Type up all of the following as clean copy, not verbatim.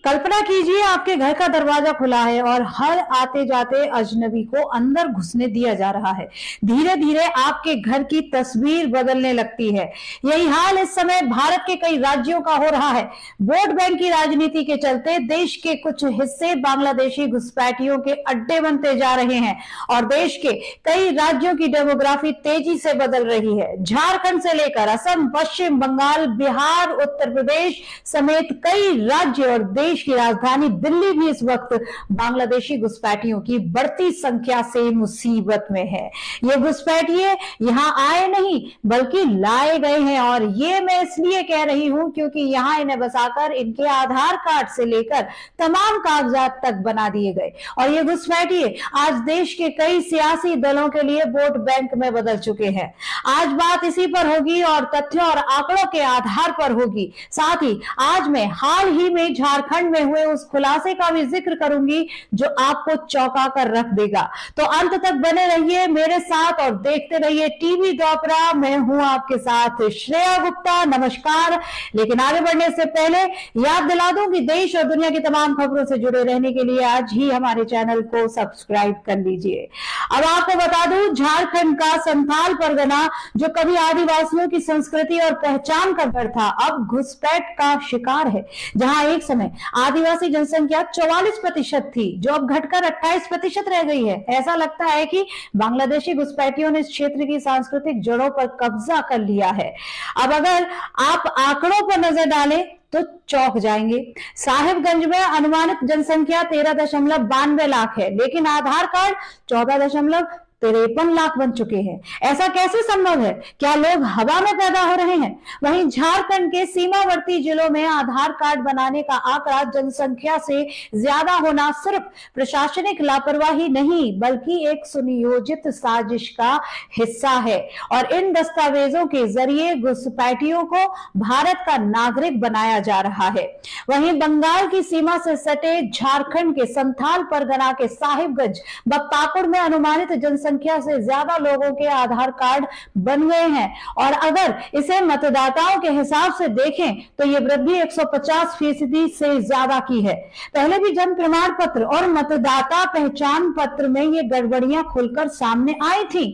कल्पना कीजिए आपके घर का दरवाजा खुला है और हर आते जाते अजनबी को अंदर घुसने दिया जा रहा है। धीरे धीरे आपके घर की तस्वीर बदलने लगती है। यही हाल इस समय भारत के कई राज्यों का हो रहा है। वोट बैंक की राजनीति के चलते देश के कुछ हिस्से बांग्लादेशी घुसपैठियों के अड्डे बनते जा रहे हैं और देश के कई राज्यों की डेमोग्राफी तेजी से बदल रही है। झारखंड से लेकर असम, पश्चिम बंगाल, बिहार, उत्तर प्रदेश समेत कई राज्य और देश की राजधानी दिल्ली भी इस वक्त बांग्लादेशी घुसपैठियों की बढ़ती संख्या से मुसीबत में है। ये घुसपैठिए यहां आए नहीं बल्कि लाए गए हैं और ये मैं इसलिए कह रही हूं क्योंकि यहां इन्हें बसाकर इनके आधार कार्ड से लेकर तमाम कागजात तक बना दिए गए और ये घुसपैठिए आज देश के कई सियासी दलों के लिए वोट बैंक में बदल चुके हैं। आज बात इसी पर होगी और तथ्यों और आंकड़ों के आधार पर होगी। साथ ही आज मैं हाल ही में झारखंड में हुए उस खुलासे का भी जिक्र करूंगी जो आपको चौंका कर रख देगा। तो अंत तक बने रहिए मेरे साथ और देखते रहिए टीवी दोपहरा। मैं हूं आपके साथ श्रेया गुप्ता। नमस्कार। लेकिन आगे बढ़ने से पहले याद दिला दूं कि देश और दुनिया की तमाम खबरों से जुड़े रहने के लिए आज ही हमारे चैनल को सब्सक्राइब कर लीजिए। अब आपको बता दूं, झारखंड का संथाल परगना जो कभी आदिवासियों की संस्कृति और पहचान का घर था, अब घुसपैठ का शिकार है। जहां एक समय आदिवासी जनसंख्या 44% थी, जो अब घटकर 28% रह गई है। ऐसा लगता है कि बांग्लादेशी घुसपैठियों ने इस क्षेत्र की सांस्कृतिक जड़ों पर कब्जा कर लिया है। अब अगर आप आंकड़ों पर नजर डालें तो चौंक जाएंगे। साहिबगंज में अनुमानित जनसंख्या 13.92 लाख है, लेकिन आधार कार्ड 14.53 लाख बन चुके हैं। ऐसा कैसे संभव है? क्या लोग हवा में पैदा हो रहे हैं? वहीं झारखंड के सीमावर्ती जिलों में आधार कार्ड बनाने का आंकड़ा जनसंख्या से ज्यादा होना सिर्फ प्रशासनिक लापरवाही नहीं बल्कि एक सुनियोजित साजिश का हिस्सा है और इन दस्तावेजों के जरिए घुसपैठियों को भारत का नागरिक बनाया जा रहा है। वहीं बंगाल की सीमा से सटे झारखंड के संथाल परगना के साहिबगंज व पाकुड़ में अनुमानित संख्या से ज्यादा लोगों के आधार कार्ड बन गए हैं और अगर इसे मतदाताओं के हिसाब से देखें तो यह वृद्धि 150% से ज्यादा की है। पहले भी जन्म प्रमाण पत्र और मतदाता पहचान पत्र में ये गड़बड़ियां खुलकर सामने आई थी,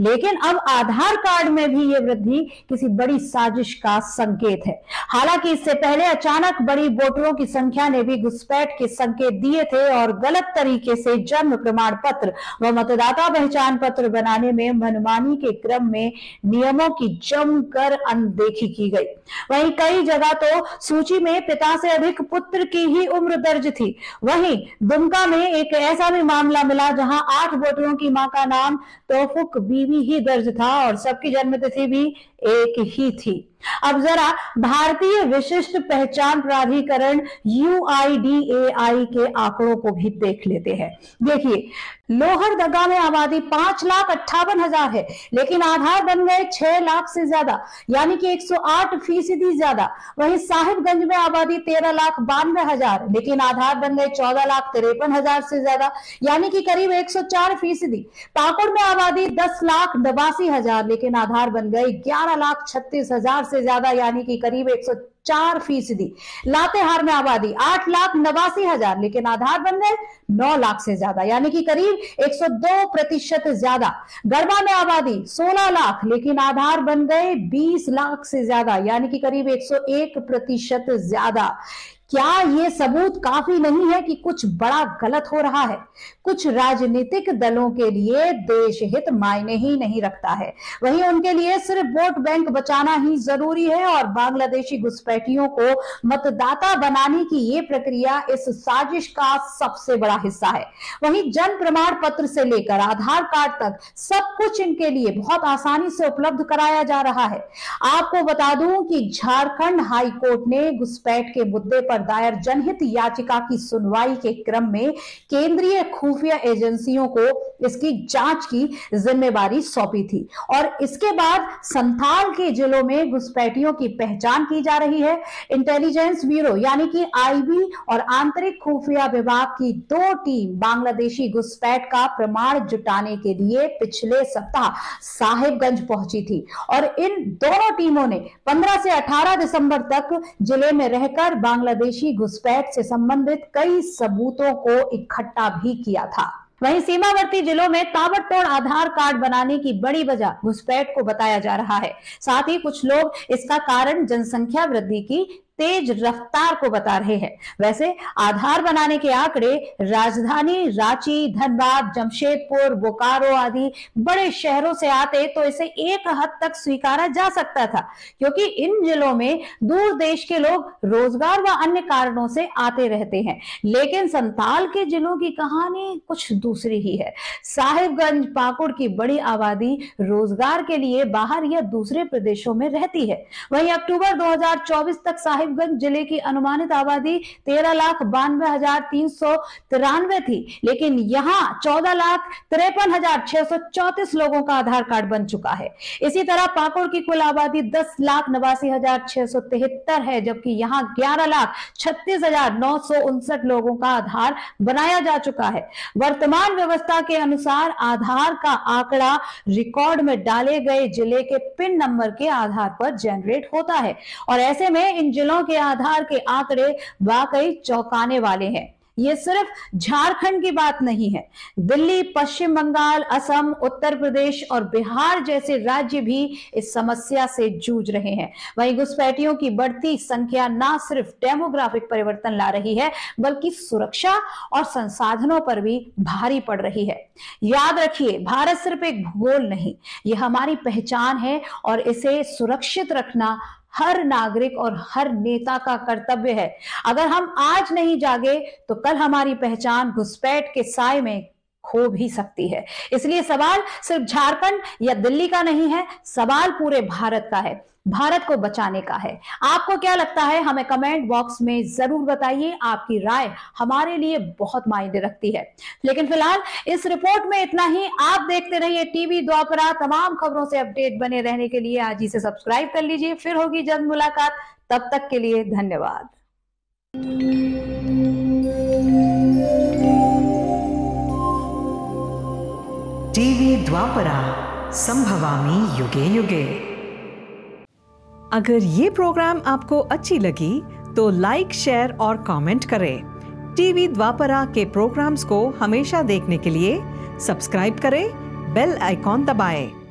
लेकिन अब आधार कार्ड में भी ये वृद्धि किसी बड़ी साजिश का संकेत है। हालांकि इससे पहले अचानक बड़ी वोटरों की संख्या ने भी घुसपैठ के संकेत दिए थे और गलत तरीके से जन्म प्रमाण पत्र व मतदाता पहचान पत्र बनाने में मनमानी के क्रम में नियमों की जमकर अनदेखी की गई। वहीं कई जगह तो सूची में पिता से अधिक पुत्र की ही उम्र दर्ज थी। वहीं दुमका में एक ऐसा भी मामला मिला जहां 8 वोटरों की मां का नाम तौफुक बीवी ही दर्ज था और सबकी जन्मतिथि भी एक ही थी। अब जरा भारतीय विशिष्ट पहचान प्राधिकरण UIDAI के आंकड़ों को भी देख लेते हैं। देखिए, लोहरदगा में आबादी 5,58,000 है, लेकिन आधार बन गए 6 लाख से ज्यादा, यानी कि 108% ज्यादा। वहीं साहिबगंज में आबादी 13,92,000, लेकिन आधार बन गए 14,53,000 से ज्यादा, यानी कि करीब 104%। पाकुड़ में आबादी 10,82,000, लेकिन आधार बन गए 11,36,000 से ज्यादा, यानी कि करीब 104%। लातेहार में आबादी 8,89,000, लेकिन आधार बन गए 9 लाख से ज्यादा, यानी कि करीब 102% ज्यादा। गढ़वा में आबादी 16 लाख, लेकिन आधार बन गए 20 लाख से ज्यादा, यानी कि करीब 101% ज्यादा। क्या ये सबूत काफी नहीं है कि कुछ बड़ा गलत हो रहा है? कुछ राजनीतिक दलों के लिए देश हित मायने ही नहीं रखता है, वहीं उनके लिए सिर्फ वोट बैंक बचाना ही जरूरी है और बांग्लादेशी घुसपैठियों को मतदाता बनाने की ये प्रक्रिया इस साजिश का सबसे बड़ा हिस्सा है। वहीं जन्म प्रमाण पत्र से लेकर आधार कार्ड तक सब कुछ इनके लिए बहुत आसानी से उपलब्ध कराया जा रहा है। आपको बता दूं कि झारखंड हाई कोर्ट ने घुसपैठ के मुद्दे पर दायर जनहित याचिका की सुनवाई के क्रम में केंद्रीय खुफिया एजेंसियों को इसकी जांच की जिम्मेदारी सौंपी थी और इसके बाद संथाल के जिलों में घुसपैठियों की पहचान की जा रही है। इंटेलिजेंस ब्यूरो यानी कि IB और आंतरिक खुफिया विभाग की 2 टीम बांग्लादेशी घुसपैठ का प्रमाण जुटाने के लिए पिछले सप्ताह साहिबगंज पहुंची थी और इन दोनों टीमों ने 15 से 18 दिसंबर तक जिले में रहकर बांग्लादेश स्वदेशी घुसपैठ से संबंधित कई सबूतों को इकट्ठा भी किया था। वहीं सीमावर्ती जिलों में ताबड़तोड़ आधार कार्ड बनाने की बड़ी वजह घुसपैठ को बताया जा रहा है। साथ ही कुछ लोग इसका कारण जनसंख्या वृद्धि की तेज रफ्तार को बता रहे हैं। वैसे आधार बनाने के आंकड़े राजधानी रांची, धनबाद, जमशेदपुर, बोकारो आदि बड़े शहरों से आते तो इसे एक हद तक स्वीकारा जा सकता था, क्योंकि इन जिलों में दूर देश के लोग रोजगार व अन्य कारणों से आते रहते हैं। लेकिन संताल के जिलों की कहानी कुछ दूसरी ही है। साहिबगंज, पाकुड़ की बड़ी आबादी रोजगार के लिए बाहर या दूसरे प्रदेशों में रहती है। वहीं अक्टूबर 2024 तक साहिबगंज जिले की अनुमानित आबादी 13,92,393 थी, लेकिन यहां 14,53,634 लोगों का आधार कार्ड बन चुका है। इसी तरह पाकुड़ की कुल आबादी 10,89,673 है, जबकि यहां 11,36,959 लोगों का आधार बनाया जा चुका है। वर्तमान व्यवस्था के अनुसार आधार का आंकड़ा रिकॉर्ड में डाले गए जिले के पिन नंबर के आधार पर जनरेट होता है, और ऐसे में इन जिलों के आधार के आंकड़े वाकई चौंकाने वाले हैं। ये सिर्फ झारखंड की बात नहीं है। दिल्ली, पश्चिम बंगाल, असम, उत्तर प्रदेश और बिहार जैसे राज्य भी इस समस्या से जूझ रहे हैं। वहीं घुसपैठियों की बढ़ती संख्या न सिर्फ डेमोग्राफिक परिवर्तन ला रही है, बल्कि सुरक्षा और संसाधनों पर भी भारी पड़ रही है। याद रखिए, भारत सिर्फ एक भूगोल नहीं, ये हमारी पहचान है, और इसे सुरक्षित रखना हर नागरिक और हर नेता का कर्तव्य है। अगर हम आज नहीं जागे तो कल हमारी पहचान घुसपैठ के साए में खो भी सकती है। इसलिए सवाल सिर्फ झारखंड या दिल्ली का नहीं है, सवाल पूरे भारत का है, भारत को बचाने का है। आपको क्या लगता है, हमें कमेंट बॉक्स में जरूर बताइए। आपकी राय हमारे लिए बहुत मायने रखती है। लेकिन फिलहाल इस रिपोर्ट में इतना ही। आप देखते रहिए टीवी द्वापरा। तमाम खबरों से अपडेट बने रहने के लिए आज ही से सब्सक्राइब कर लीजिए। फिर होगी जल्द मुलाकात, तब तक के लिए धन्यवाद। टीवी द्वापरा, संभवामि युगे युगे। अगर ये प्रोग्राम आपको अच्छी लगी तो लाइक, शेयर और कमेंट करें। टीवी द्वापरा के प्रोग्राम्स को हमेशा देखने के लिए सब्सक्राइब करें, बेल आइकॉन दबाएं।